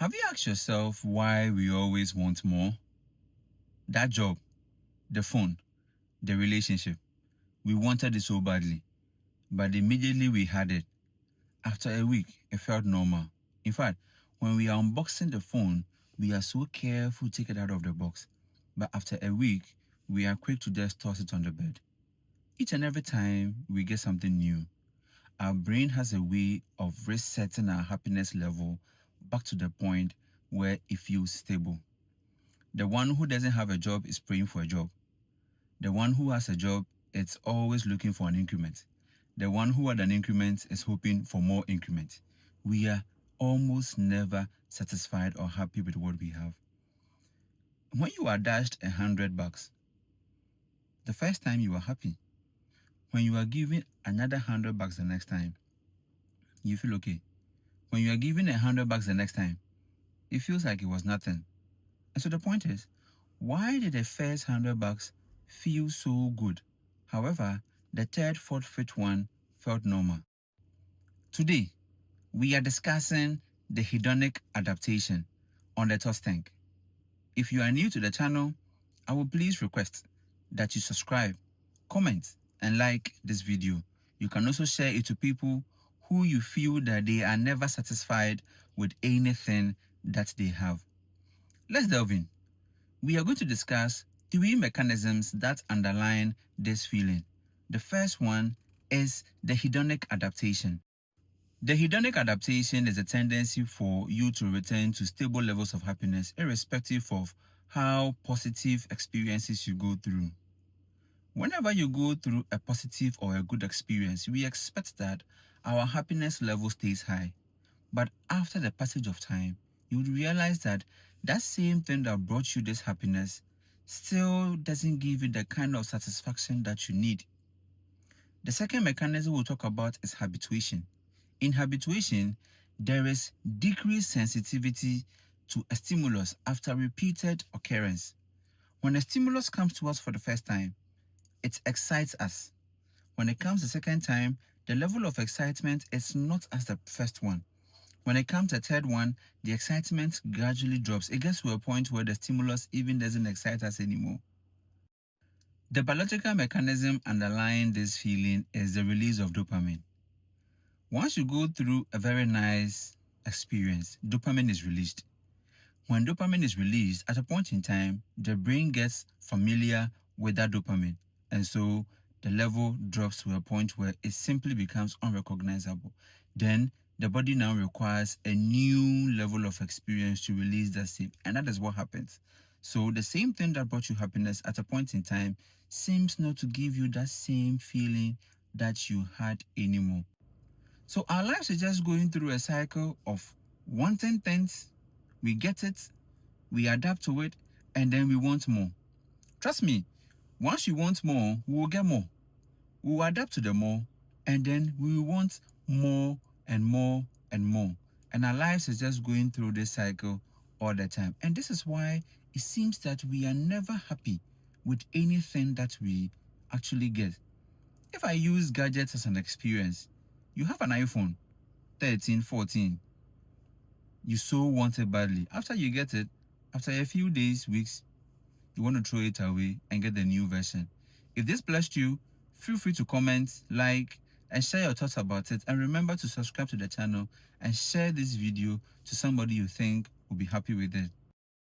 Have you asked yourself why we always want more? That job, the phone, the relationship. We wanted it so badly, but immediately we had it. After a week, it felt normal. In fact, when we are unboxing the phone, we are so careful to take it out of the box. But after a week, we are quick to just toss it on the bed. Each and every time we get something new, our brain has a way of resetting our happiness level back to the point where it feels stable. The one who doesn't have a job is praying for a job. The one who has a job is always looking for an increment. The one who had an increment is hoping for more increment. We are almost never satisfied or happy with what we have. When you are dashed $100, the first time you are happy. When you are given another $100 the next time, you feel okay. When you are given $100 the next time, it feels like it was nothing. And so the point is, why did the first $100 feel so good? However, the third, fourth, fifth one felt normal. Today, we are discussing the hedonic adaptation on the toss tank. If you are new to the channel, I will please request that you subscribe, comment, and like this video. You can also share it to people who you feel that they are never satisfied with anything that they have. Let's delve in. We are going to discuss three mechanisms that underline this feeling. The first one is the hedonic adaptation. The hedonic adaptation is a tendency for you to return to stable levels of happiness irrespective of how positive experiences you go through. Whenever you go through a positive or a good experience, we expect that our happiness level stays high. But after the passage of time, you would realize that that same thing that brought you this happiness still doesn't give you the kind of satisfaction that you need. The second mechanism we'll talk about is habituation. In habituation, there is decreased sensitivity to a stimulus after repeated occurrence. When a stimulus comes to us for the first time, it excites us. When it comes the second time, the level of excitement is not as the first one. When it comes to the third one, the excitement gradually drops. It gets to a point where the stimulus even doesn't excite us anymore. The biological mechanism underlying this feeling is the release of dopamine. Once you go through a very nice experience, dopamine is released. When dopamine is released, at a point in time, the brain gets familiar with that dopamine. And so the level drops to a point where it simply becomes unrecognizable. Then the body now requires a new level of experience to release that same. And that is what happens. So the same thing that brought you happiness at a point in time seems not to give you that same feeling that you had anymore. So our lives is just going through a cycle of wanting things, we get it, we adapt to it, and then we want more. Trust me, once you want more, we will get more. We will adapt to the more, and then we will want more and more and more. And our lives is just going through this cycle all the time. And this is why it seems that we are never happy with anything that we actually get. If I use gadgets as an experience, you have an iPhone 13, 14. You so want it badly. After you get it, after a few days, weeks, you want to throw it away and get the new version. If this blessed you, feel free to comment, like, and share your thoughts about it. And remember to subscribe to the channel and share this video to somebody you think will be happy with it.